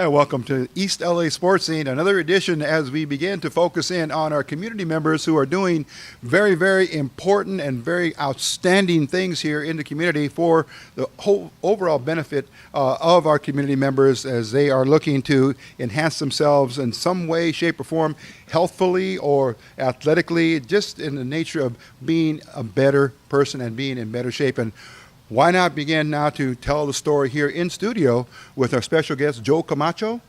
welcome to East LA Sports Scene, another edition as we begin to focus in on our community members who are doing very, very important and very outstanding things here in the community for the whole overall benefit of our community members as they are looking to enhance themselves in some way, shape, or form, healthfully or athletically, just in the nature of being a better person and being in better shape. And why not begin now to tell the story here in studio with our special guest, Joe Camacho.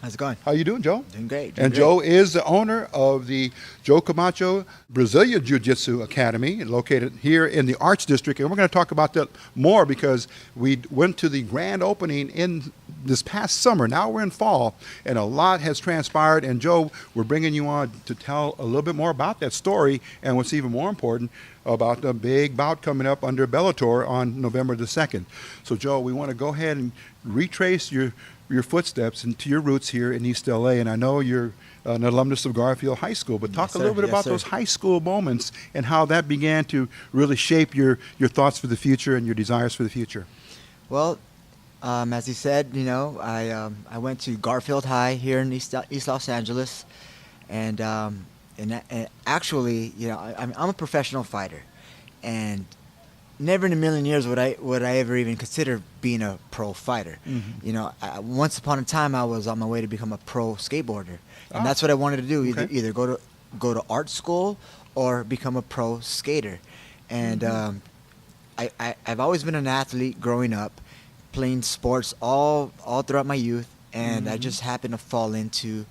How's it going? How you doing, Joe? Doing great. Joe is the owner of the Joe Camacho Brazilian Jiu-Jitsu Academy, located here in the Arts District. And we're going to talk about that more because we went to the grand opening in this past summer. Now we're in fall, and a lot has transpired. And Joe, we're bringing you on to tell a little bit more about that story and what's even more important, about the big bout coming up under Bellator on November the 2nd. So, Joe, we want to go ahead and retrace your footsteps into your roots here in East LA. And I know you're an alumnus of Garfield High School, but talk a little bit about those high school moments and how that began to really shape your thoughts for the future and your desires for the future. Well, as you said, I went to Garfield High here in East Los Angeles, and actually, I'm a professional fighter, and never in a million years would I ever even consider being a pro fighter. Mm-hmm. Once upon a time, I was on my way to become a pro skateboarder, and that's what I wanted to do. Either go to art school or become a pro skater. And I've always been an athlete growing up, playing sports all throughout my youth, and I just happened to fall into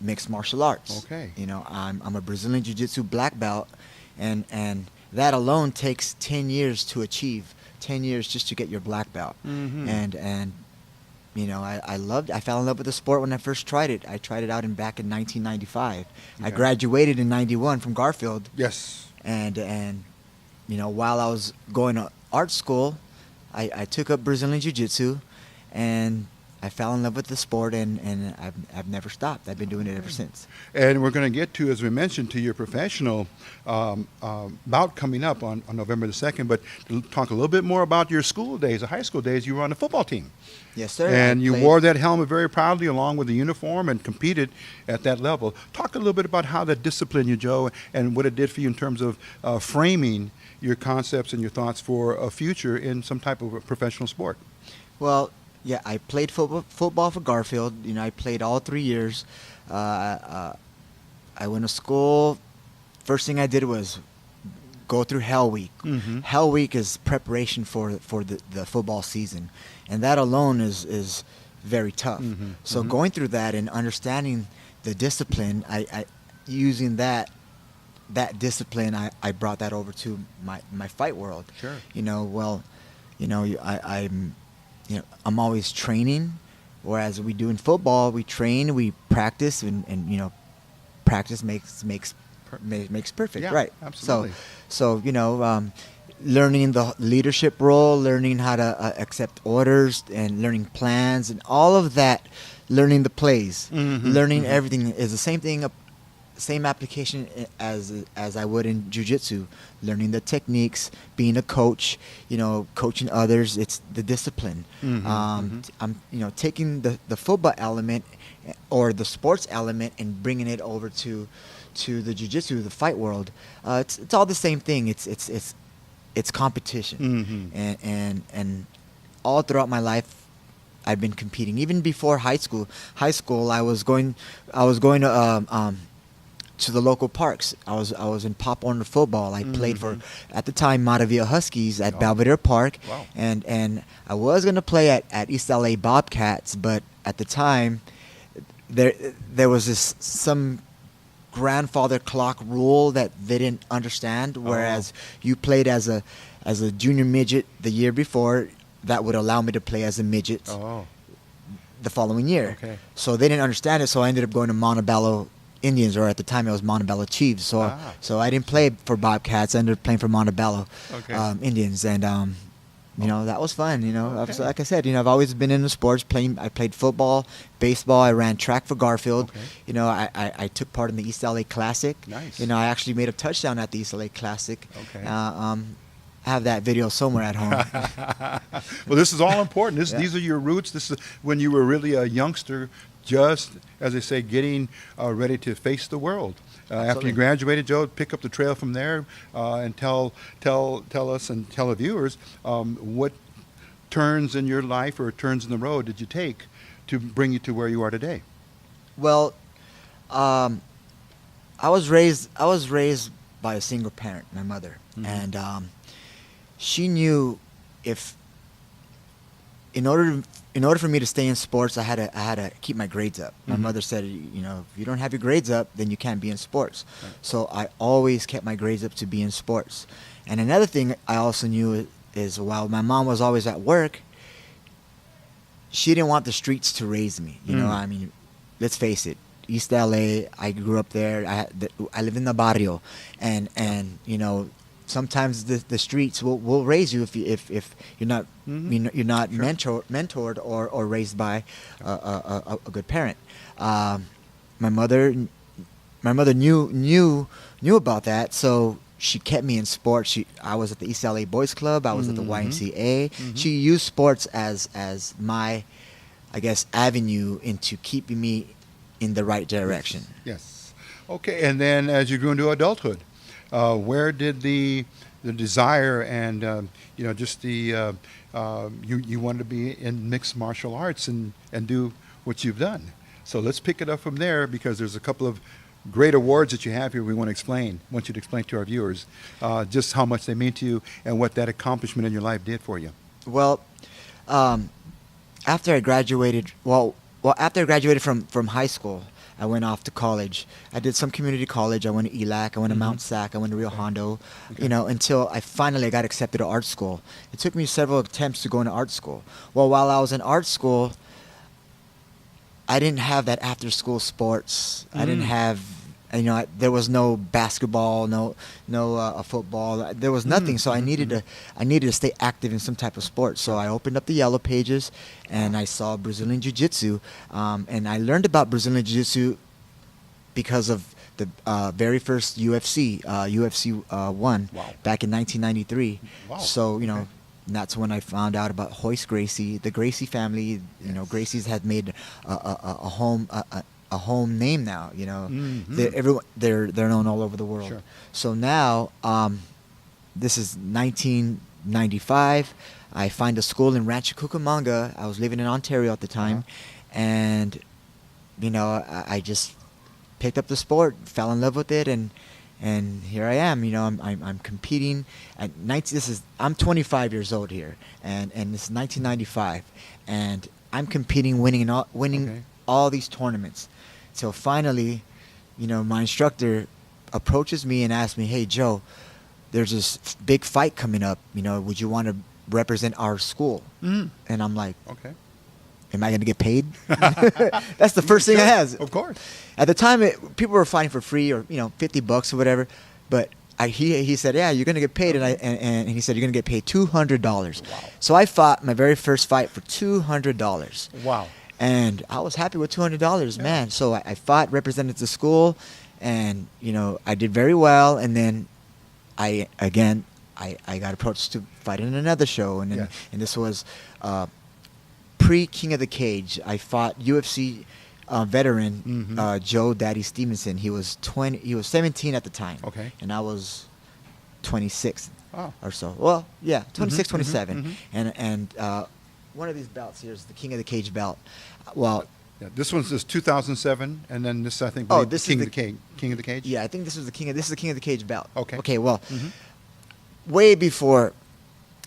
mixed martial arts. Okay. I'm a Brazilian Jiu-Jitsu black belt, and that alone takes 10 years to achieve. 10 years just to get your black belt. Mm-hmm. And I fell in love with the sport when I first tried it. I tried it out back in 1995. Okay. I graduated in 91 from Garfield. Yes. And while I was going to art school, I took up Brazilian Jiu-Jitsu, and I fell in love with the sport, and I've never stopped. I've been doing it ever since. And we're going to get to, as we mentioned, to your professional bout coming up on November the 2nd, but to talk a little bit more about your school days, the high school days. You were on the football team. Yes, sir. And you wore that helmet very proudly along with the uniform and competed at that level. Talk a little bit about how that disciplined you, Joe, and what it did for you in terms of framing your concepts and your thoughts for a future in some type of a professional sport. Well, yeah, I played football for Garfield. I played all 3 years. I went to school. First thing I did was go through Hell Week. Mm-hmm. Hell Week is preparation for the football season, and that alone is very tough. Mm-hmm. So going through that and understanding the discipline, I using that discipline, I brought that over to my fight world. Sure. I'm always training, whereas we do in football, we train, we practice, and practice makes perfect, yeah, right? Absolutely. So learning the leadership role, learning how to accept orders, and learning plans, and all of that, learning the plays, learning everything is the same thing. Same application as I would in jiu-jitsu, learning the techniques, being a coach, coaching others. It's the discipline. I'm taking the football element or the sports element and bringing it over to the jiu-jitsu, the fight world. It's all the same thing. It's competition, and all throughout my life I've been competing. Even before high school, I was going to the local parks. I was in Pop Warner football. I played for, at the time, Matavia Huskies at Belvedere Park. Wow. And I was going to play at East LA Bobcats, but at the time there was some grandfather clock rule that they didn't understand, whereas you played as a junior midget the year before, that would allow me to play as a midget the following year. Okay. So they didn't understand it, so I ended up going to Montebello Indians, or at the time it was Montebello Chiefs. So I didn't play for Bobcats. I ended up playing for Montebello Indians, and that was fun. Okay. Like I said, I've always been into sports. I played football, baseball. I ran track for Garfield. Okay. I took part in the East LA Classic. Nice. I actually made a touchdown at the East LA Classic. Okay. have that video somewhere at home. Well, this is all important. Yeah. These are your roots. This is when you were really a youngster, just, as they say, getting ready to face the world. After you Absolutely. graduated, Joe, pick up the trail from there and tell us and tell the viewers what turns in your life or turns in the road did you take to bring you to where you are today? Well, I was raised by a single parent, my mother, and she knew if in order for me to stay in sports, I had to keep my grades up. My mother said, you know, if you don't have your grades up, then you can't be in sports. Right. So I always kept my grades up to be in sports. And another thing I also knew is while my mom was always at work, she didn't want the streets to raise me. You know, I mean, let's face it, East LA, I grew up there. I live in the barrio, and you know, sometimes the streets will raise you if you're not you're not mentored or raised by a good parent. My mother knew about that, so she kept me in sports. I was at the East LA Boys Club. I was at the YMCA. She used sports as my, I guess, avenue into keeping me in the right direction. Yes. Okay, and then as you grew into adulthood, where did the desire and you know, just the you wanted to be in mixed martial arts and do what you've done? So let's pick it up from there, because there's a couple of great awards that you have here. We want you to explain to our viewers just how much they mean to you and what that accomplishment in your life did for you. Well, after I graduated, after I graduated from high school, I went off to college. I did some community college. I went to ELAC. I went to Mount SAC. I went to Rio Hondo, you know, until I finally got accepted to art school. It took me several attempts to go into art school. Well, while I was in art school, I didn't have that after-school sports. I didn't have, you know, there was no basketball, no football. There was nothing. So I needed to stay active in some type of sport. So I opened up the Yellow Pages, and I saw Brazilian Jiu-Jitsu, and I learned about Brazilian Jiu-Jitsu because of the very first UFC, UFC 1, back in 1993. Wow. So you know. And that's when I found out about Hoist Gracie, the Gracie family. You know, Gracie's had made a home name now. You know, they're known all over the world. Sure. So now, this is 1995. I find a school in Rancho Cucamonga. I was living in Ontario at the time, and you know, I just picked up the sport, fell in love with it, and here I am. You know, I'm competing at I'm 25 years old here, and this is 1995, and I'm competing, winning all these tournaments. So finally, you know, my instructor approaches me and asks me, "Hey Joe, there's this big fight coming up. You know, would you want to represent our school?" And I'm like, "Okay." Am I going to get paid? That's the first thing I had. Of course. At the time, people were fighting for free, or you know, $50 or whatever. But he said, "Yeah, you're going to get paid," and he said, "You're going to get paid $200." Wow. So I fought my very first fight for $200. Wow. And I was happy with $200, man. So I fought, represented the school, and you know, I did very well. And then I got approached to fight in another show, and this was. Pre-King of the Cage, I fought UFC veteran Joe Daddy Stevenson. He was 17 at the time. Okay. And I was 26 or so. Well, yeah, 26, 27. And one of these belts here is the King of the Cage belt. Well, this one's 2007, and then this, I think, this King is of the Cage. King of the Cage. Yeah, I think this is the King of the Cage belt. Okay. Okay. Well, way before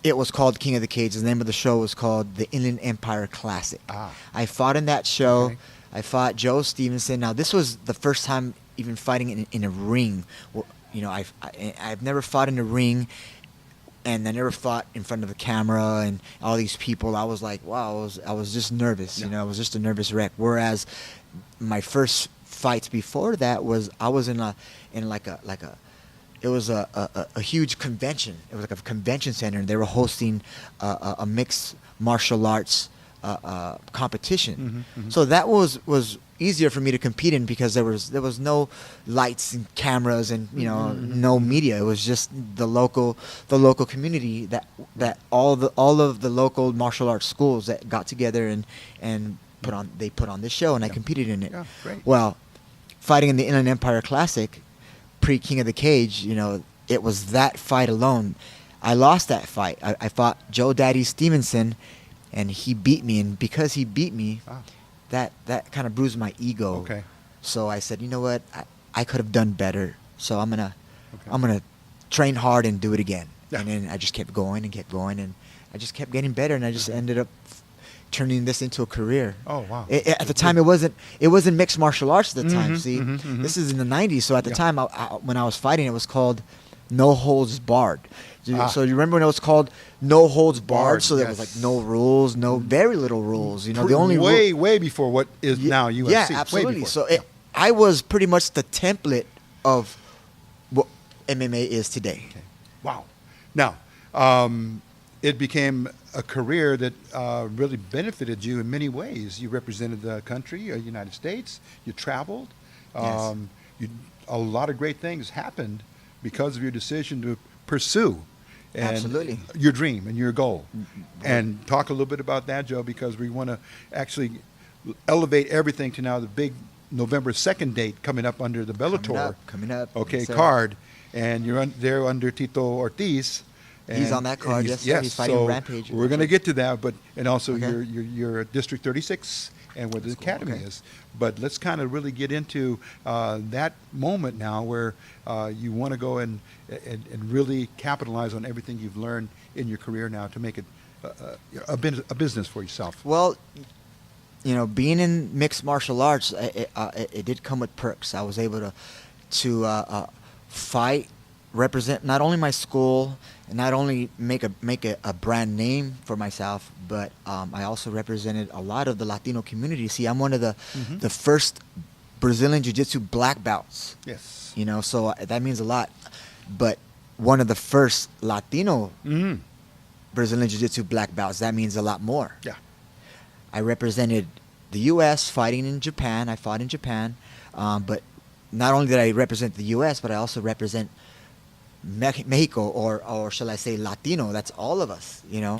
it was called King of the Cage, the name of the show was called the Inland Empire Classic. I fought in that show. Okay. I fought Joe Stevenson. Now, this was the first time even fighting in a ring. You know, I've never fought in a ring, and I never fought in front of the camera and all these people. I was like, wow, I was just nervous. You know, I was just a nervous wreck. Whereas my first fights before that I was in a it was a huge convention. It was like a convention center, and they were hosting a mixed martial arts competition. So that was easier for me to compete in because there was no lights and cameras and no media. It was just the local community that all of the local martial arts schools that got together and put on this show, and I competed in it. Yeah, great. Well, fighting in the Inland Empire Classic, pre King of the Cage, it was that fight alone. I lost that fight. I fought Joe Daddy Stevenson, and he beat me. And because he beat me, that kind of bruised my ego. Okay. So I said, you know what? I could have done better. So I'm gonna train hard and do it again. Yeah. And then I just kept going, and I just kept getting better, and I just ended up turning this into a career. Oh, wow. At the time, it wasn't mixed martial arts at the time. See, this is in the 90s. So at the time, when I was fighting, it was called No Holds Barred. So you remember when it was called No Holds Barred? So there was like no rules, very little rules. The only way before what is now UFC. Yeah, Way absolutely. before. So I was pretty much the template of what MMA is today. Okay. Wow. Now, it became a career that really benefited you in many ways. You represented the country, United States. You traveled. Yes. A lot of great things happened because of your decision to pursue Absolutely. your dream and your goal. And talk a little bit about that, Joe, because we want to actually elevate everything to now the big November 2nd date coming up under the Bellator. Coming up. Okay, Yes, sir. card. And you're there under Tito Ortiz. He's on that card, yes, sir. He's fighting so Rampage. We're going to get to that, and also Okay. your District 36 and where the That's cool. academy Okay. is. But let's kind of really get into that moment now where you want to go and really capitalize on everything you've learned in your career now to make it a business for yourself. Well, being in mixed martial arts, it did come with perks. I was able to fight, represent not only my school, and not only make a brand name for myself, but I also represented a lot of the Latino community. See, I'm one of the first Brazilian Jiu-Jitsu black belts. Yes. So that means a lot. But one of the first Latino Brazilian Jiu-Jitsu black belts, that means a lot more. Yeah. I represented the U.S. fighting in Japan. I fought in Japan. But not only did I represent the U.S., but I also represent Mexico, or shall I say Latino. That's all of us, Yeah.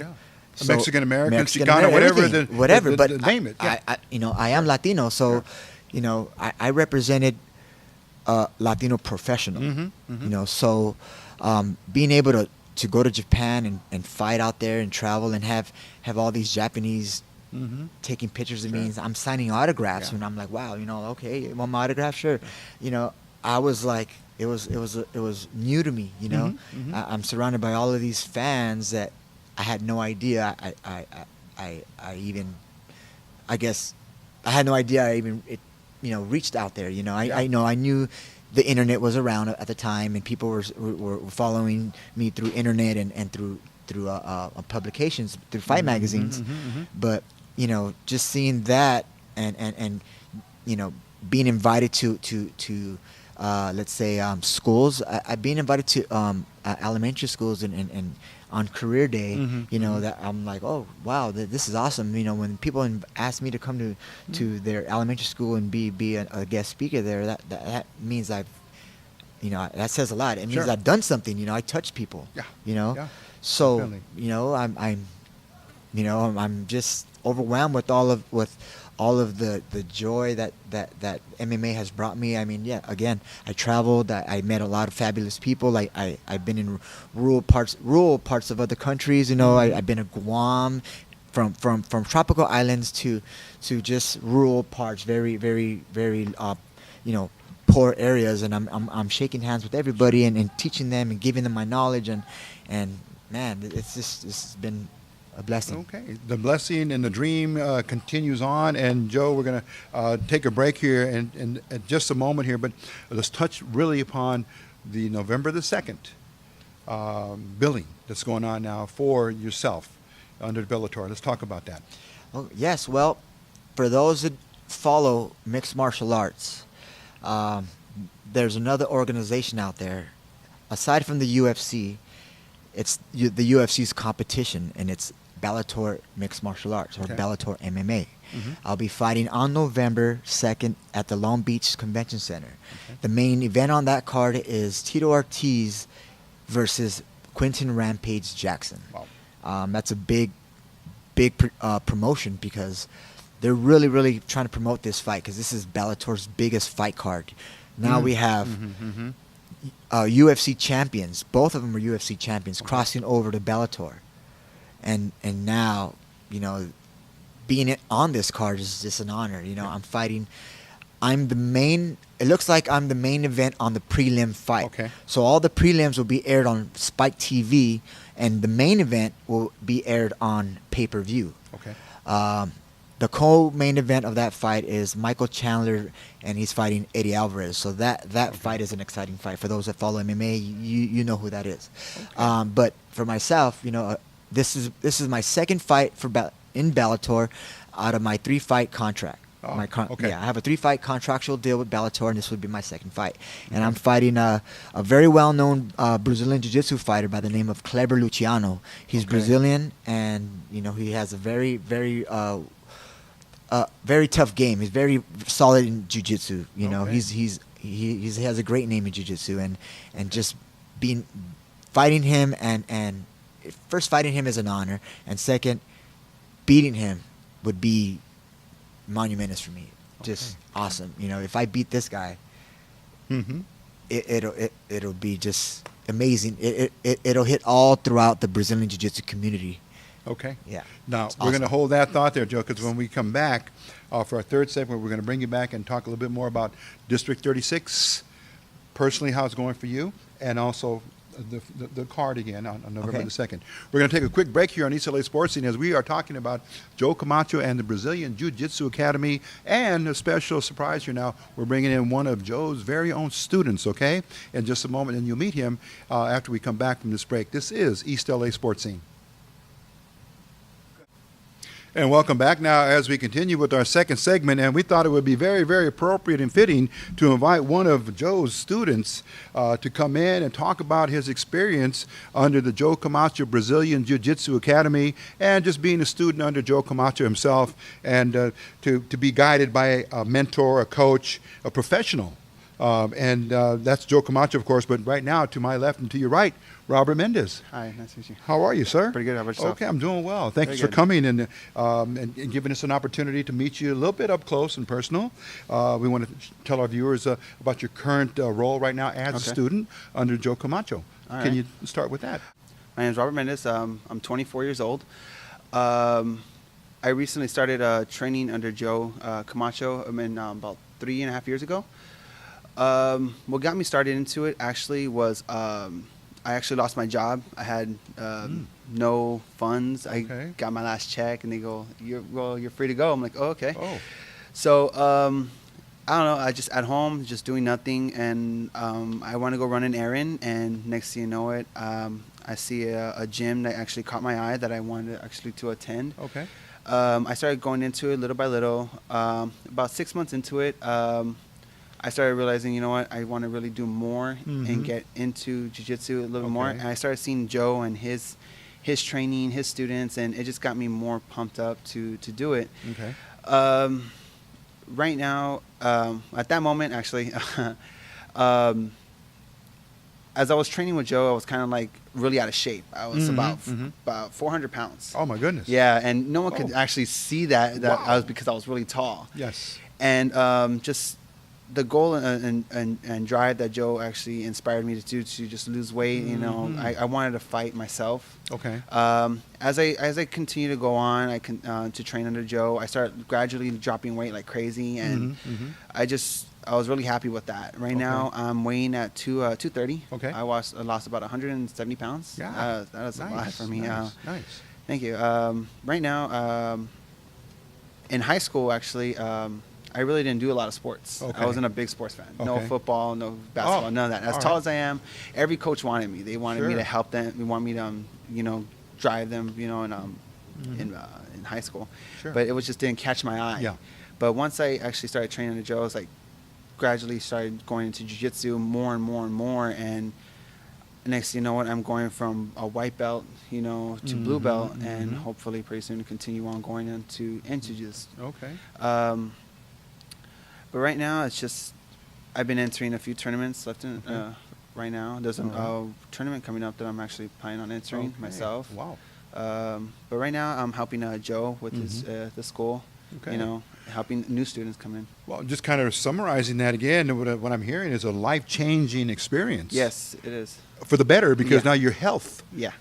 So, Mexican American, Mexican Chicano, American, whatever. But name it. Yeah. I am Latino, so I represented Latino professional. So being able to go to Japan and fight out there and travel and have all these Japanese taking pictures of me, I'm signing autographs, and I'm like, wow, okay, you want my autograph? Sure. I was like, it was new to me, I'm surrounded by all of these fans that I had no idea I guess I had no idea I even reached out there. I knew the internet was around at the time, and people were following me through internet and through publications, through fight magazines. But just seeing that and being invited to let's say schools. I've been invited to elementary schools and on career day, that I'm like, oh wow, this is awesome. When people ask me to come to their elementary school and be a guest speaker there, that means that says a lot. It means I've done something. I touch people. Yeah. Yeah. So Definitely. I'm just overwhelmed with all of the joy that MMA has brought me. I mean, yeah, again, I traveled. I met a lot of fabulous people. I've been in rural parts of other countries. I've been to Guam, from tropical islands to just rural parts, very, very, very, poor areas. And I'm shaking hands with everybody and teaching them and giving them my knowledge. And man, it's been a blessing. Okay. The blessing and the dream continues on. And Joe, we're going to take a break here in just a moment here, but let's touch really upon the November the 2nd billing that's going on now for yourself under Bellator. Let's talk about that. Oh, yes. Well, for those that follow mixed martial arts, there's another organization out there. Aside from the UFC, it's the UFC's competition, and it's Bellator Mixed Martial Arts, or Okay. Bellator MMA. Mm-hmm. I'll be fighting on November 2nd at the Long Beach Convention Center. Okay. The main event on that card is Tito Ortiz versus Quentin Rampage Jackson. Wow. That's a big promotion because they're really trying to promote this fight because this is Bellator's biggest fight card. Now we have UFC champions. Both of them are UFC champions crossing over to Bellator. And now, you know, being on this card is just an honor. You know, I'm fighting. It looks like I'm the main event on the prelim fight. Okay. So all the prelims will be aired on Spike TV, and the main event will be aired on pay-per-view. Okay. The co-main event of that fight is Michael Chandler, and he's fighting Eddie Alvarez. So that fight is an exciting fight. For those that follow MMA, you know who that is. Okay. But for myself, you know, this is my second fight in Bellator out of my 3-fight contract. Oh, okay. Yeah, I have a 3-fight contractual deal with Bellator, and this would be my second fight. And I'm fighting a very well-known Brazilian Jiu-Jitsu fighter by the name of Cleber Luciano. He's Brazilian, and you know he has a very tough game. He's very solid in Jiu-Jitsu. You know, he has a great name in Jiu-Jitsu, and just fighting him and first fighting him is an honor, and second, beating him would be monumentous for me. Just awesome. You know, if I beat this guy, it'll be just amazing. It'll hit all throughout the Brazilian Jiu-Jitsu community. Okay. Yeah. Now, It's we're going to awesome. hold that thought there, Joe, because when we come back for our third segment, we're going to bring you back and talk a little bit more about District 36, personally how it's going for you, and also the card again on November the 2nd. We're going to take a quick break here on East LA Sports Scene as we are talking about Joe Camacho and the Brazilian Jiu-Jitsu Academy, and a special surprise here now. We're bringing in one of Joe's very own students, okay? In just a moment, and you'll meet him after we come back from this break. This is East LA Sports Scene. And welcome back now as we continue with our second segment, and we thought it would be very appropriate and fitting to invite one of Joe's students to come in and talk about his experience under the Joe Camacho Brazilian Jiu-Jitsu Academy, and just being a student under Joe Camacho himself, and to be guided by a mentor, a coach, a professional. And that's Joe Camacho, of course, but right now to my left and to your right, Robert Mendez. Hi, nice to meet you. How are you, sir? Pretty good. How about yourself? Okay, I'm doing well. Thanks Very for good. coming and giving us an opportunity to meet you a little bit up close and personal. We want to tell our viewers about your current role right now as a student under Joe Camacho. All Can right. you start with that? My name is Robert Mendez. I'm 24 years old. I recently started training under Joe Camacho about 3.5 years ago. What got me started into it actually was I actually lost my job. I had no funds. I got my last check, and they go, "You're free to go." I'm like, "Oh, okay." Oh. So I don't know. I just at home, just doing nothing, and I want to go run an errand. And next thing you know it, I see a gym that actually caught my eye that I wanted actually to attend. Okay. I started going into it little by little. About 6 months into it, I started realizing, you know what, I want to really do more and get into jiu-jitsu a little bit more. And I started seeing Joe and his training, his students, and it just got me more pumped up to do it. Okay. Right now, at that moment, actually, as I was training with Joe, I was kind of like really out of shape. I was about 400 pounds. Oh, my goodness. Yeah, and no one could actually see that Wow. I was because I was really tall. Yes. And just the goal and drive that Joe actually inspired me to do, to just lose weight. You know, I wanted to fight myself. Okay. As I continue to go on, to train under Joe, I started gradually dropping weight like crazy, and I was really happy with that. Right now, I'm weighing at 230. Okay. I lost about 170 pounds. Yeah. That is a lot for me. Nice. Thank you. Right now, in high school, actually, I really didn't do a lot of sports. Okay. I wasn't a big sports fan. No Okay. football, no basketball, none of that. As all tall right. as I am, every coach wanted me. They wanted me Sure. to help them. They wanted me to, drive them, in high school. Sure. But it was just didn't catch my eye. Yeah. But once I actually started training under Joe, I was like, gradually started going into jiu-jitsu more and more and more, and next, you know what, I'm going from a white belt, you know, to blue belt, and hopefully pretty soon to continue on going into just. Okay. But right now, it's just I've been entering a few tournaments left in. Right now, there's a tournament coming up that I'm actually planning on entering myself. Wow. But right now, I'm helping Joe with his the school. Okay. You know, helping new students come in. Well, just kind of summarizing that again, what I'm hearing is a life-changing experience. Yes, it is. For the better, because now your health Yeah.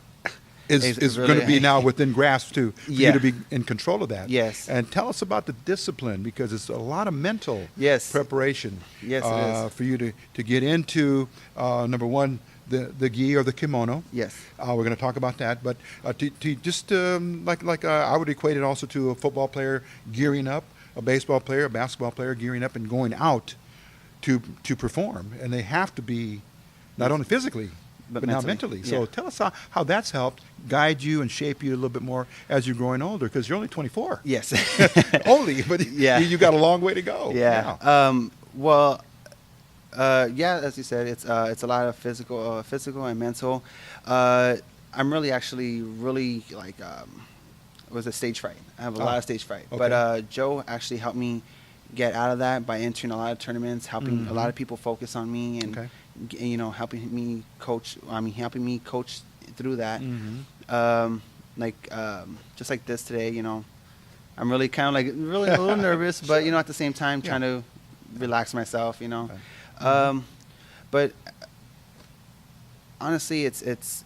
is really going to be now within grasp for you to be in control of that. Yes. And tell us about the discipline, because it's a lot of mental preparation. Yes, it is. For you to get into, number one, the gi or the kimono. Yes. We're going to talk about that, but to just like I would equate it also to a football player gearing up, a baseball player, a basketball player gearing up and going out to perform, and they have to be not only physically but now mentally. So tell us how that's helped guide you and shape you a little bit more as you're growing older, because you're only 24. Yes. Only, but you got a long way to go. Yeah. As you said, it's a lot of physical and mental. I'm really like was a stage fright. I have a lot of stage fright. Okay. But Joe actually helped me get out of that by entering a lot of tournaments, helping a lot of people focus on me, and you know, helping me coach through that. Just like this today, you know, I'm really kind of like really a little nervous, but you know, at the same time trying to relax myself, you know. But honestly, it's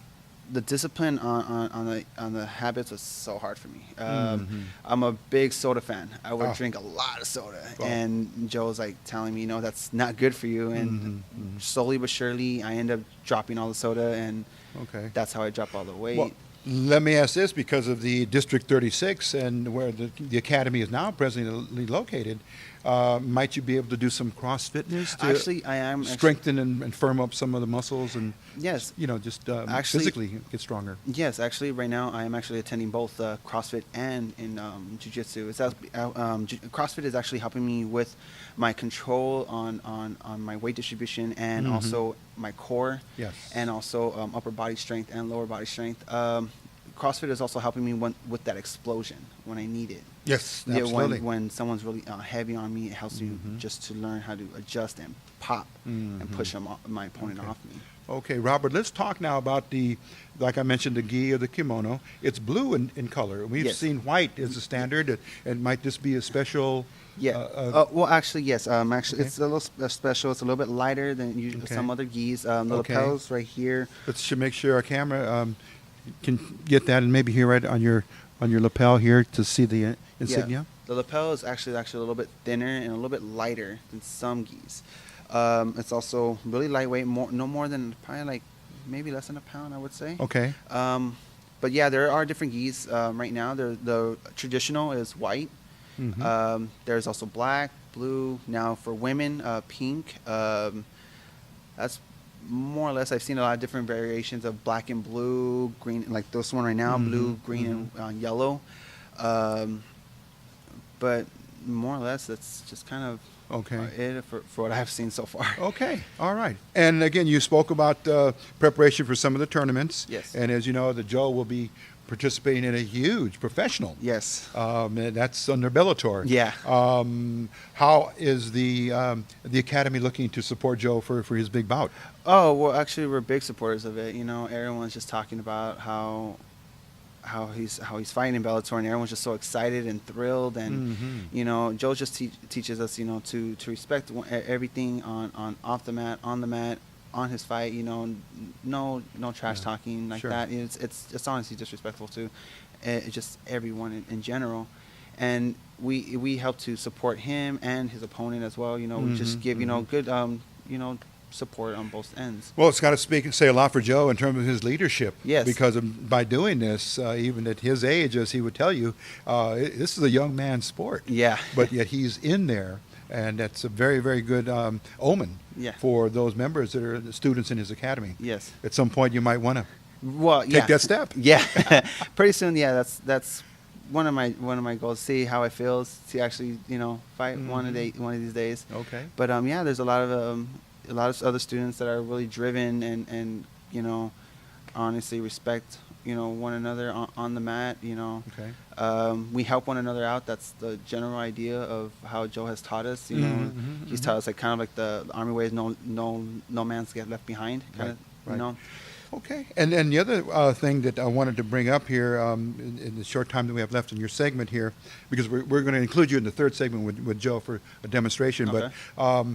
the discipline on the habits was so hard for me. I'm a big soda fan. I would drink a lot of soda, and Joe's like telling me, you know, that's not good for you. And slowly but surely, I end up dropping all the soda, and that's how I drop all the weight. Well, let me ask this, because of the District 36 and where the academy is now presently located, might you be able to do some cross fitness to actually, I am strengthen and firm up some of the muscles and yes, you know, just physically get stronger? Yes, actually, right now I am actually attending both CrossFit and in Jiu-Jitsu. CrossFit is actually helping me with my control on my weight distribution and also my core, and also upper body strength and lower body strength. CrossFit is also helping me with that explosion when I need it. Yes, absolutely. When someone's really heavy on me, it helps me just to learn how to adjust and pop and push my opponent off me. Okay, Robert, let's talk now about like I mentioned, the gi or the kimono. It's blue in color. We've seen white as a standard. And might this be a special? Well, actually, yes. It's a little special. It's a little bit lighter than some other gis. The lapels right here. Let's make sure our camera can get that, and maybe here right on your lapel here to see the insignia. The lapel is actually a little bit thinner and a little bit lighter than some gis. It's also really lightweight, no more than probably like maybe less than a pound, I would say. Okay. But yeah, there are different gis right now. The traditional is white. There's also black, blue. Now for women, pink. That's more or less. I've seen a lot of different variations of black and blue, green, like this one right now, blue, green, and yellow. But more or less, that's just kind of it for what I've seen so far. Okay, all right. And again, you spoke about preparation for some of the tournaments. Yes. And as you know, the Joe will be participating in a huge professional. Yes. That's under Bellator. Yeah. How is the academy looking to support Joe for his big bout? Oh, well, actually, we're big supporters of it. You know, everyone's just talking about how he's fighting in Bellator, and everyone's just so excited and thrilled. And you know, Joe just teaches us, you know, to respect everything on off the mat, on the mat, on his fight. You know, no trash talking like that. It's honestly disrespectful to just everyone in general. And we help to support him and his opponent as well. You know, we just give good support on both ends. Well, it's got to say a lot for Joe in terms of his leadership. Yes. Because by doing this, even at his age, as he would tell you, this is a young man's sport. Yeah. But yet he's in there, and that's a very, very good omen for those members that are the students in his academy. Yes. At some point, you might want to take that step. Yeah. Pretty soon, that's one of my goals. See how it feels to actually fight one of these days. Okay. But there's a lot of other students that are really driven and you know, honestly respect, you know, one another on the mat, you know. Okay. We help one another out. That's the general idea of how Joe has taught us, you know. He's taught us like kind of like the Army way is no man's get left behind, kind of, you know. Okay, and then the other thing that I wanted to bring up here in the short time that we have left in your segment here, because we're going to include you in the third segment with Joe for a demonstration, Okay. but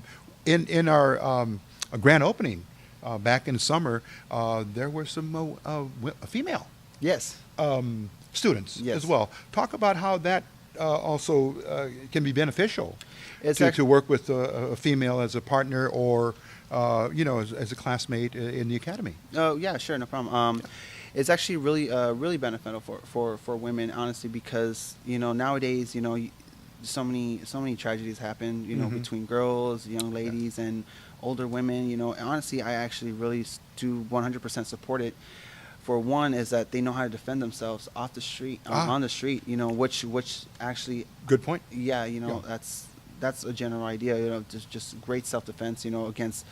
in our grand opening back in the summer, there were some female Yes. students Yes. as well. Talk about how that also can be beneficial It's to work with a female as a partner or you know, as a classmate in the academy. Oh yeah, sure, no problem. It's actually really beneficial for women, honestly, because you know nowadays, you know, so many tragedies happen, you know, between girls, young ladies, and older women. You know, honestly, I actually really do 100% support it. For one, is that they know how to defend themselves off the street, on the street. You know, which actually, Good point. yeah, you know, Yeah. that's a general idea. You know, just great self-defense. You know, against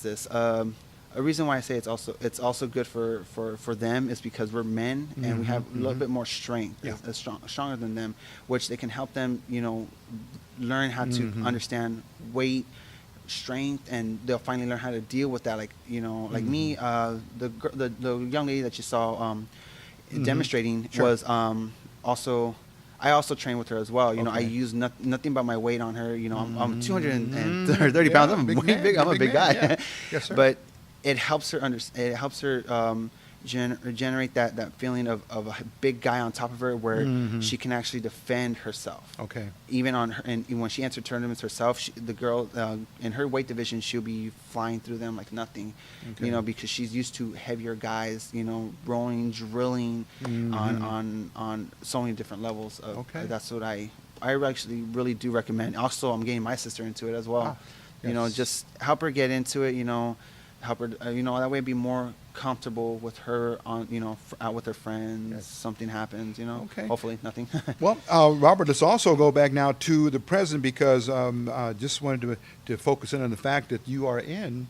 this. A reason why I say it's also good for them is because we're men and we have a little bit more strength, Yeah. stronger than them, which they can help them, you know, learn how to understand weight, strength, and they'll finally learn how to deal with that. Like, you know, like me, the young lady that you saw demonstrating Sure. was also. I also train with her as well. You know, I Okay. use nothing but my weight on her. You know, I'm 230 pounds. Yeah, I'm big way man, big. I'm a big guy. man, yeah. Yes, sir. But it helps her it helps her generate that feeling of a big guy on top of her, where she can actually defend herself. Okay. Even on her, and when she enters tournaments herself, the girl in her weight division, she'll be flying through them like nothing. Okay. You know, because she's used to heavier guys. You know, rolling, drilling on so many different levels. Okay. That's what I actually really do recommend. Also, I'm getting my sister into it as well. You know, yes. just help her get into it. You know, help her. You know, that way be more comfortable with her on. You know, out with her friends. Yes. Something happens. You know. Okay. Hopefully, nothing. Well, Robert, let's also go back now to the present, because I just wanted to focus in on the fact that you are in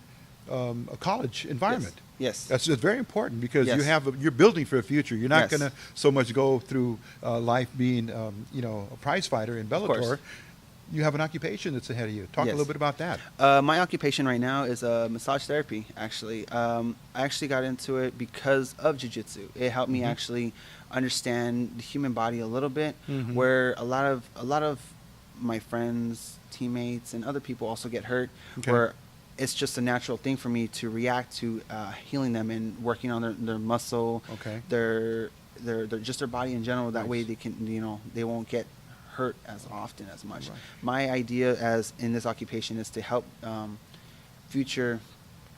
a college environment. Yes. That's very important, because Yes. you're building for a future. You're not Yes. going to so much go through life being you know, a prize fighter in course. Bellator. You have an occupation that's ahead of you. Talk a Yes. little bit about that. My occupation right now is massage therapy. Actually, I actually got into it because of jiu-jitsu. It helped me actually understand the human body a little bit, where a lot of my friends, teammates, and other people also get hurt. Okay. Where it's just a natural thing for me to react to healing them and working on their muscle, Okay. their just their body in general. That Nice. way they can, you know, they won't get hurt as often as much. Right. My idea as in this occupation is to help future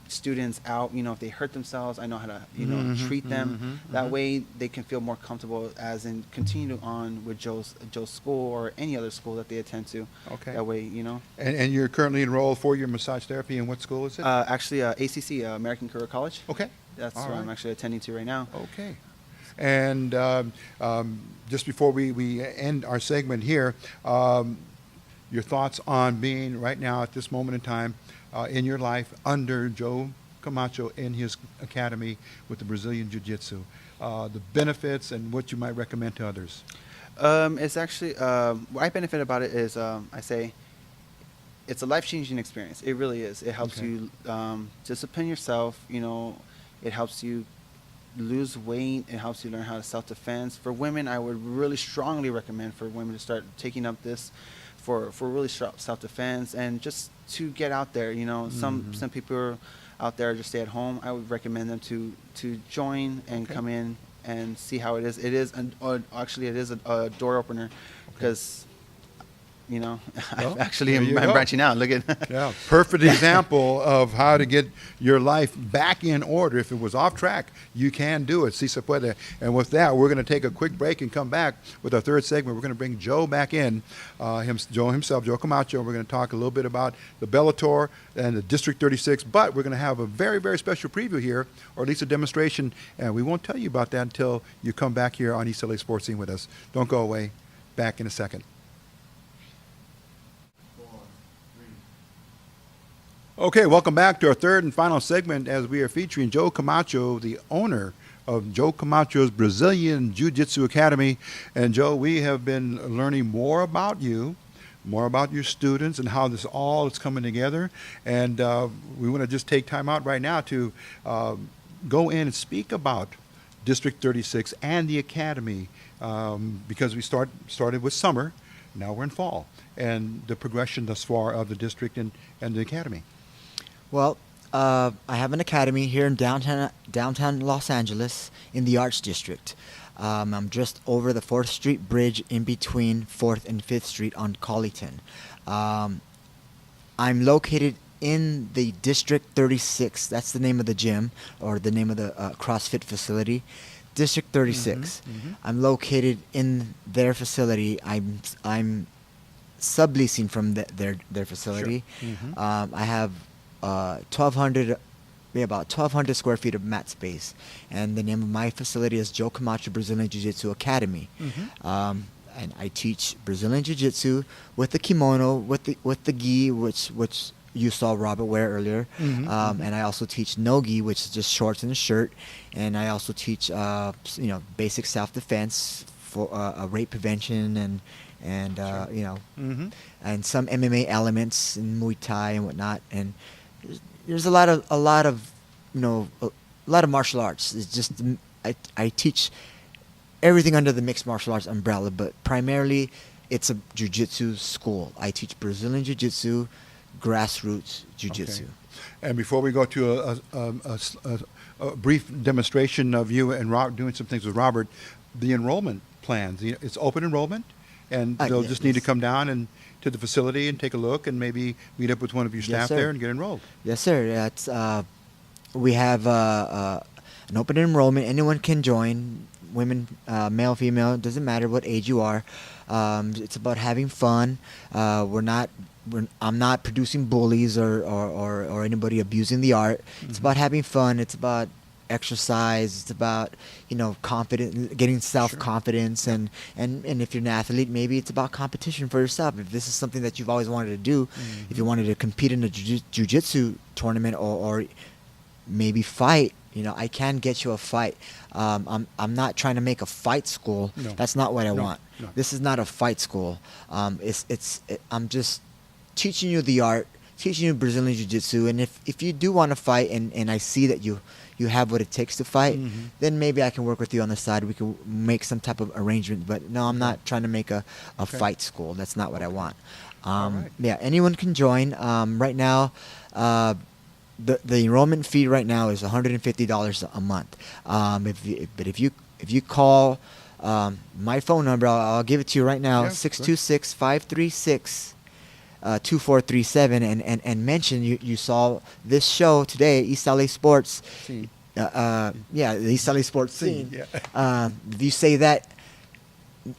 students out. You know, if they hurt themselves, I know how to, you know, treat them. That way they can feel more comfortable as in continue on with Joe's school or any other school that they attend to. Okay. That way, you know. And you're currently enrolled for your massage therapy, and what school is it? Actually, ACC, American Career College. Okay. That's All what I'm right. actually attending to right now. Okay. And just before we end our segment here, your thoughts on being right now at this moment in time in your life under Joe Camacho in his academy with the Brazilian Jiu-Jitsu, the benefits and what you might recommend to others. It's actually what I benefit about it is I say it's a life-changing experience. It really is. It helps Okay. you discipline yourself. You know, it helps you lose weight. It helps you learn how to self-defense. For women, I would really strongly recommend for women to start taking up this for really self-defense and just to get out there. You know, some people are out there just stay at home. I would recommend them to join and Okay. come in and see how it is. It is actually it is a door opener because. You know, Well, actually, there you I'm go. branching out. Look at Yeah, perfect example of how to get your life back in order. If it was off track, you can do it. Si se puede. And with that, we're going to take a quick break and come back with our third segment. We're going to bring Joe back in, Joe himself, Joe Camacho. We're going to talk a little bit about the Bellator and the District 36, but we're going to have a very, very special preview here, or at least a demonstration, and we won't tell you about that until you come back here on East LA Sports Scene with us. Don't go away. Back in a second. Okay, welcome back to our third and final segment as we are featuring Joe Camacho, the owner of Joe Camacho's Brazilian Jiu-Jitsu Academy. And Joe, we have been learning more about you, more about your students and how this all is coming together. And we want to just take time out right now to go in and speak about District 36 and the Academy because we started with summer, now we're in fall, and the progression thus far of the district and the Academy. Well, I have an academy here in downtown Los Angeles in the Arts District. I'm just over the 4th Street Bridge in between 4th and 5th Street on Colyton. I'm located in the District 36. That's the name of the gym or the name of the CrossFit Facility. District 36. I'm located in their facility. I'm subleasing from their facility. Sure. I have 1,200 square feet of mat space, and the name of my facility is Joe Camacho Brazilian Jiu-Jitsu Academy. And I teach Brazilian Jiu-Jitsu with the kimono, with the gi, which you saw Robert wear earlier. And I also teach no gi, which is just shorts and a shirt. And I also teach basic self-defense for rape prevention and and some MMA elements in Muay Thai and whatnot. And there's a lot of martial arts. It's just I teach everything under the mixed martial arts umbrella, but primarily it's a jiu-jitsu school. I teach Brazilian jiu-jitsu, grassroots jiu-jitsu. Okay. And before we go to a brief demonstration of you and doing some things with Robert, the enrollment plans, it's open enrollment, and they'll just need to come down and to the facility and take a look and maybe meet up with one of your staff there and get enrolled. Yes, sir. We have an open enrollment. Anyone can join. Women, male, female, doesn't matter what age you are. It's about having fun. I'm not producing bullies or anybody abusing the art. It's about having fun. It's about exercise. It's about confidence, getting self-confidence, and if you're an athlete, maybe it's about competition for yourself. If this is something that you've always wanted to do, if you wanted to compete in a jiu-jitsu tournament or maybe fight, I can get you a fight. I'm not trying to make a fight school. No. That's not what I want. No. This is not a fight school. I'm just teaching you the art, teaching you Brazilian Jiu-Jitsu, and if you do want to fight and I see that you have what it takes to fight, then maybe I can work with you on the side. We can make some type of arrangement. But no, I'm not trying to make a fight school. That's not what I want. Right. Yeah, anyone can join. Right now, the enrollment fee right now is $150 a month. If you call my phone number, I'll give it to you right now, 626-536-2437, and mention you saw this show today, East LA Sports. Scene. The East LA Sports Scene. Yeah. If you say that,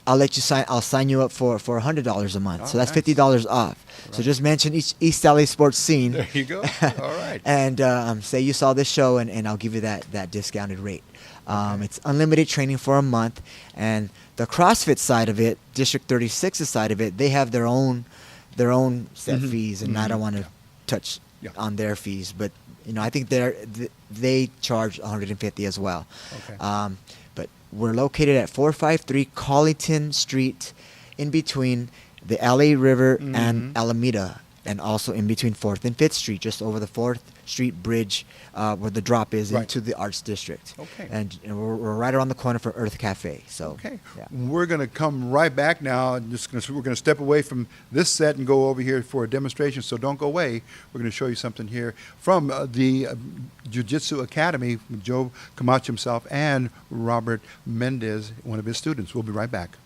I'll sign you up for $100 a month. Oh, so that's nice. $50 off. Right. So just mention East LA Sports Scene. There you go. All right. And say you saw this show, and I'll give you that discounted rate. It's unlimited training for a month. And the CrossFit side of it, District 36's side of it, they have their own set fees, and I don't want to touch on their fees. But I think they charge $150 as well. Okay. But we're located at 453 Colyton Street, in between the LA River and Alameda, and also in between 4th and 5th Street, just over the 4th Street Bridge where the drop is into the Arts District. Okay. And we're right around the corner from Earth Cafe. So Okay. yeah. We're going to come right back now. We're going to step away from this set and go over here for a demonstration. So don't go away. We're going to show you something here from the Jiu-Jitsu Academy with Joe Camacho himself and Robert Mendez, one of his students. We'll be right back.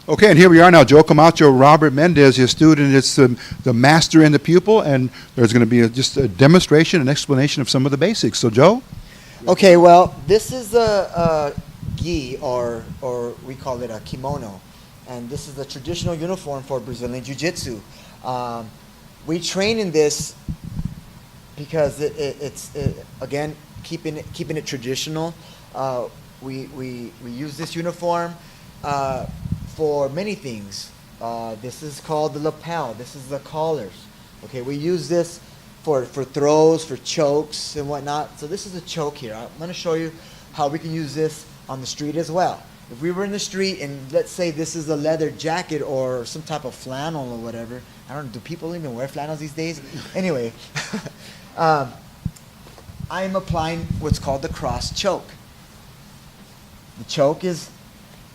Okay, and here we are now. Joe Camacho, Robert Mendez, his student. It's the master and the pupil, and there's going to be just a demonstration, an explanation of some of the basics. So, Joe? Okay, well, this is a gi, or we call it a kimono, and this is the traditional uniform for Brazilian Jiu-Jitsu. We train in this because it's again keeping it traditional. We use this uniform for many things. This is called the lapel. This is the collars. Okay, we use this for throws, for chokes and whatnot. So this is a choke here. I'm going to show you how we can use this on the street as well. If we were in the street and let's say this is a leather jacket or some type of flannel or whatever. I don't know, do people even wear flannels these days? Anyway, I am applying what's called the cross choke. The choke is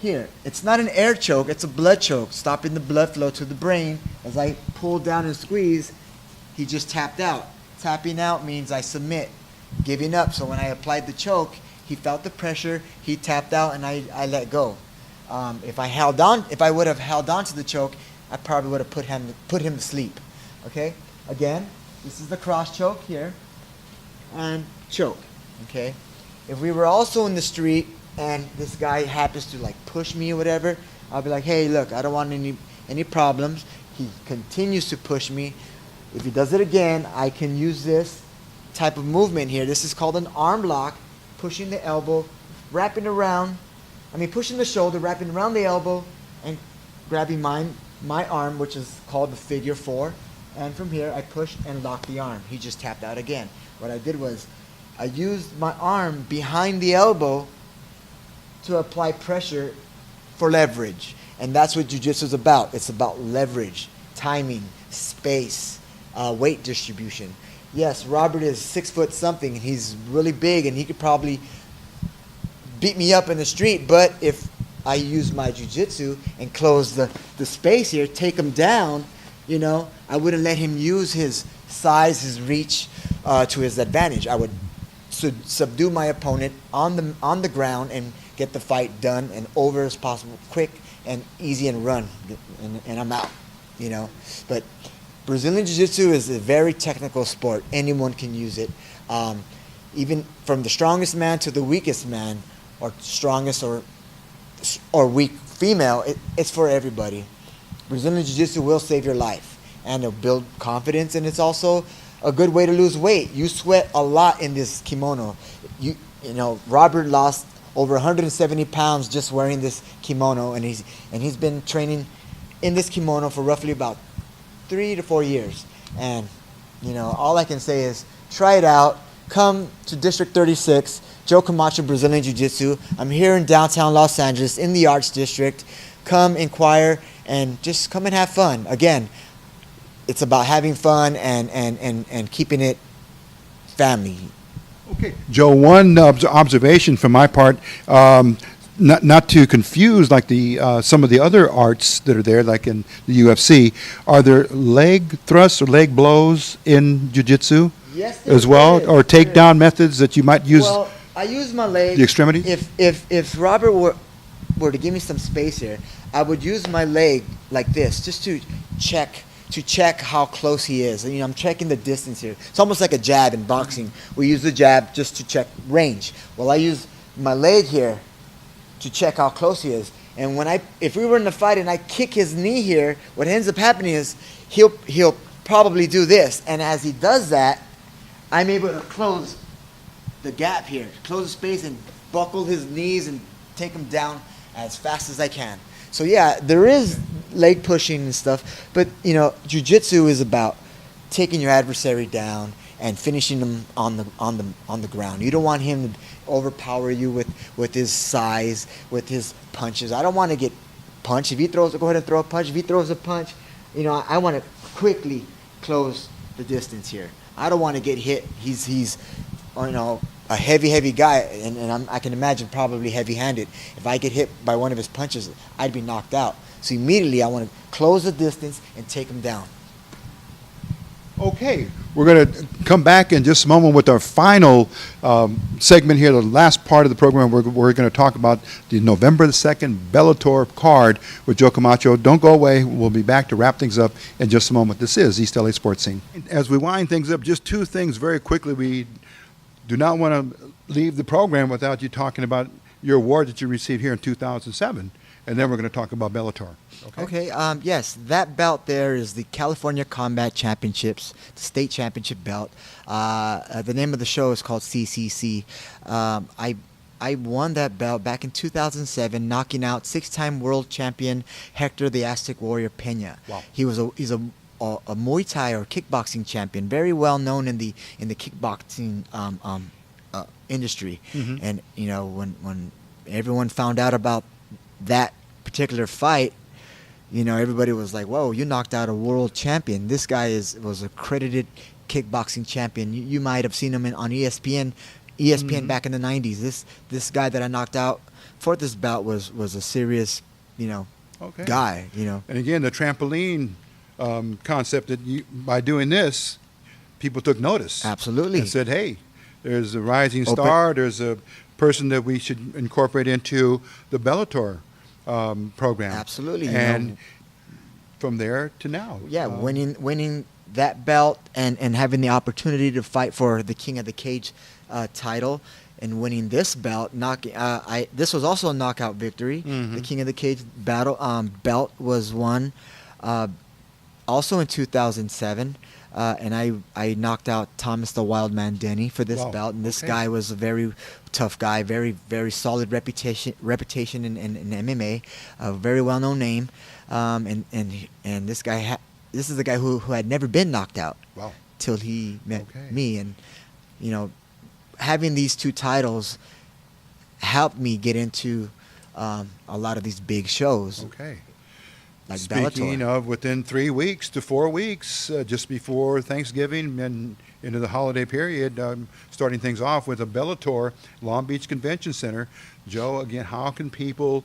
here. It's not an air choke, it's a blood choke, stopping the blood flow to the brain. As I pull down and squeeze, he just tapped out. Tapping out means I submit, giving up. So when I applied the choke, he felt the pressure, he tapped out, and I let go. If I would have held on to the choke, I probably would have put him to sleep. Okay? Again, this is the cross choke here, and choke. Okay? If we were also in the street and this guy happens to like push me or whatever, I'll be like, hey, look, I don't want any problems. He continues to push me. If he does it again, I can use this type of movement here. This is called an arm lock. Pushing the elbow, pushing the shoulder, wrapping around the elbow, and grabbing my arm, which is called the figure 4. And from here, I push and lock the arm. He just tapped out again. What I did was, I used my arm behind the elbow to apply pressure for leverage. And that's what Jiu-Jitsu is about. It's about leverage, timing, space, weight distribution. Yes, Robert is 6 foot something, and he's really big, and he could probably beat me up in the street. But if I use my jiu-jitsu and close the space here, take him down, you know, I wouldn't let him use his size, his reach to his advantage. I would subdue my opponent on the ground and get the fight done and over as possible, quick and easy, and run, and I'm out, you know. But Brazilian Jiu-Jitsu is a very technical sport. Anyone can use it. Even from the strongest man to the weakest man, or strongest or weak female, it's for everybody. Brazilian Jiu-Jitsu will save your life, and it'll build confidence, and it's also a good way to lose weight. You sweat a lot in this kimono. You know, Robert lost over 170 pounds just wearing this kimono, and he's been training in this kimono for roughly about 3 to 4 years. And you know, all I can say is try it out. Come to District 36, Joe Camacho Brazilian Jiu-Jitsu. I'm here in downtown Los Angeles in the Arts District. Come inquire and just come and have fun. Again, it's about having fun and keeping it family. Okay, Joe, one observation from my part, not to confuse like the some of the other arts that are there, like in the UFC. Are there leg thrusts or leg blows in jiu-jitsu? Yes, as well, or takedown methods that you might use? Well, I use my leg. The extremity. If Robert were to give me some space here, I would use my leg like this, just to check how close he is. And, you know, I'm checking the distance here. It's almost like a jab in boxing. We use the jab just to check range. Well, I use my leg here to check how close he is. And if we were in a fight and I kick his knee here, what ends up happening is he'll probably do this. And as he does that, I'm able to close the gap here, close the space, and buckle his knees and take him down as fast as I can. So yeah, there is leg pushing and stuff, but you know, jiu-jitsu is about taking your adversary down and finishing him on the ground. You don't want him to overpower you with his size, with his punches. I don't want to get punched. If he throws, go ahead and throw a punch. If he throws a punch, you know, I want to quickly close the distance here. I don't want to get hit. He's you know, a heavy guy, and I can imagine probably heavy-handed. If I get hit by one of his punches, I'd be knocked out. So immediately I want to close the distance and take him down. Okay, we're going to come back in just a moment with our final segment here, the last part of the program. We're going to talk about the November the 2nd Bellator card with Joe Camacho. Don't go away. We'll be back to wrap things up in just a moment. This is East LA Sports Scene. As we wind things up, just two things very quickly. We do not want to leave the program without you talking about your award that you received here in 2007. And then we're going to talk about Bellator. Okay. Yes, that belt there is the California Combat Championships, the state championship belt. The name of the show is called CCC. I won that belt back in 2007, knocking out 6-time world champion Hector the Aztec Warrior Peña. Wow. He's a Muay Thai or kickboxing champion, very well known in the kickboxing industry. Mhm. And you know, when everyone found out about that particular fight, you know, everybody was like, "Whoa, you knocked out a world champion! This guy was accredited kickboxing champion. You might have seen him on ESPN Mhm. back in the '90s. This guy that I knocked out for this bout was a serious, you know, Okay. guy. You know, And again, the trampoline concept that by doing this, people took notice. absolutely. And said, hey, there's a rising Open- star. There's a person that we should incorporate into the Bellator program. Absolutely, you And know. from there to now. Yeah, winning that belt and having the opportunity to fight for the King of the Cage title and winning this belt, this was also a knockout victory. Mhm. The King of the Cage belt was won also in 2007. And I knocked out Thomas the Wildman Denny for this Wow. belt, and this Okay. guy was a very tough guy, very very solid reputation in MMA, a very well known name, and this guy this is the guy who had never been knocked out Wow. till he met Okay. me, and you know, having these two titles helped me get into a lot of these big shows Okay. like Speaking Bellator. of within 3 weeks to 4 weeks, just before Thanksgiving and into the holiday period, starting things off with a Bellator Long Beach Convention Center. Joe, again, how can people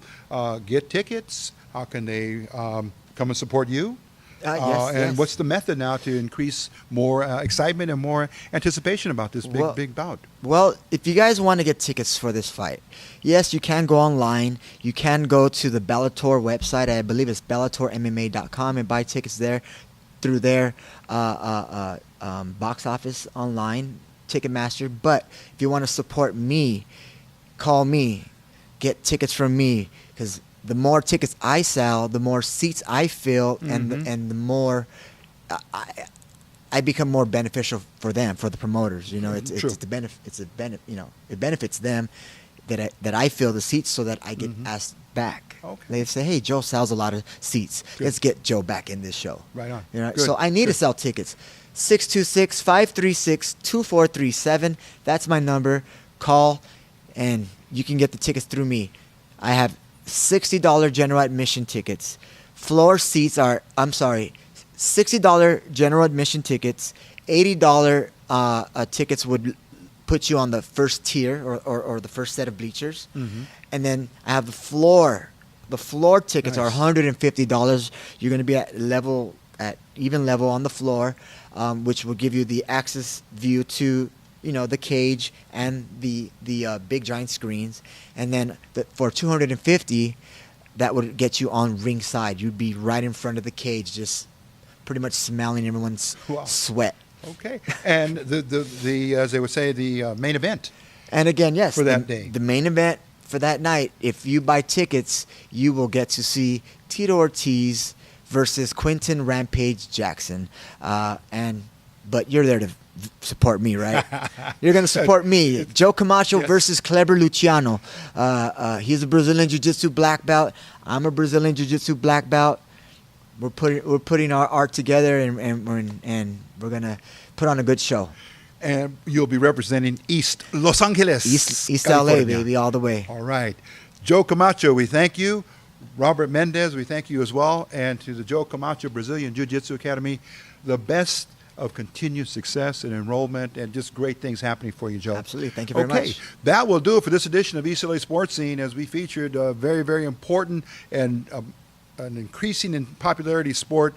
get tickets? How can they come and support you? Yes, And yes. what's the method now to increase more excitement and more anticipation about this big bout? Well, if you guys want to get tickets for this fight, yes, you can go online. You can go to the Bellator website. I believe it's bellatormma.com and buy tickets there through their box office online, Ticketmaster. But if you want to support me, call me, get tickets from me, because the more tickets I sell, the more seats I fill, and the more I become more beneficial for them, for the promoters. You know, it's True. you know, it benefits them that I fill the seats so that I get asked back. Okay. They say, "Hey, Joe sells a lot of seats. Good. Let's get Joe back in this show." Right on. You know, Good. so I need to Good. sell tickets. 626-536-2437. That's my number. Call, and you can get the tickets through me. I have $60 general admission tickets. Floor seats are, $60 general admission tickets. $80 tickets would put you on the first tier or the first set of bleachers. Mhm. And then I have the floor. The floor tickets are Nice. $150. You're going to be at even level on the floor, which will give you the access view to, you know, the cage and the big giant screens. And then for $250, that would get you on ringside. You'd be right in front of the cage, just pretty much smelling everyone's Wow. sweat. Okay. And the as they would say, the main event. And again, yes, For that day. the main event for that night, if you buy tickets, you will get to see Tito Ortiz versus Quentin Rampage Jackson. But you're there to support me, right? You're going to support me. Joe Camacho Yes. versus Cleber Luciano. He's a Brazilian Jiu-Jitsu black belt. I'm a Brazilian Jiu-Jitsu black belt. We're putting our art together, and we're going to put on a good show. And you'll be representing East Los Angeles. East LA, California. baby, all the way. All right. Joe Camacho, we thank you. Robert Mendez, we thank you as well. And to the Joe Camacho Brazilian Jiu-Jitsu Academy, the best of continued success and enrollment and just great things happening for you, Joe. Absolutely. Thank you very Okay, much. that will do it for this edition of East LA Sports Scene, as we featured a very, very important and an increasing in popularity sport,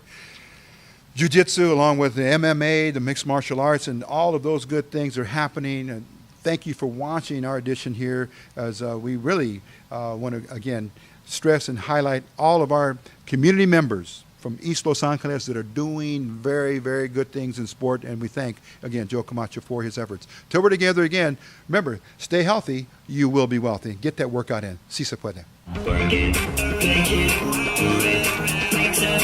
Jiu-Jitsu, along with the MMA, the mixed martial arts, and all of those good things are happening. And thank you for watching our edition here, as we really want to, again, stress and highlight all of our community members from East Los Angeles that are doing very, very good things in sport. And we thank, again, Joe Camacho for his efforts. Till we're together again, remember, stay healthy, you will be wealthy. Get that workout in. Si se puede. Work it, make it, do it, fix it.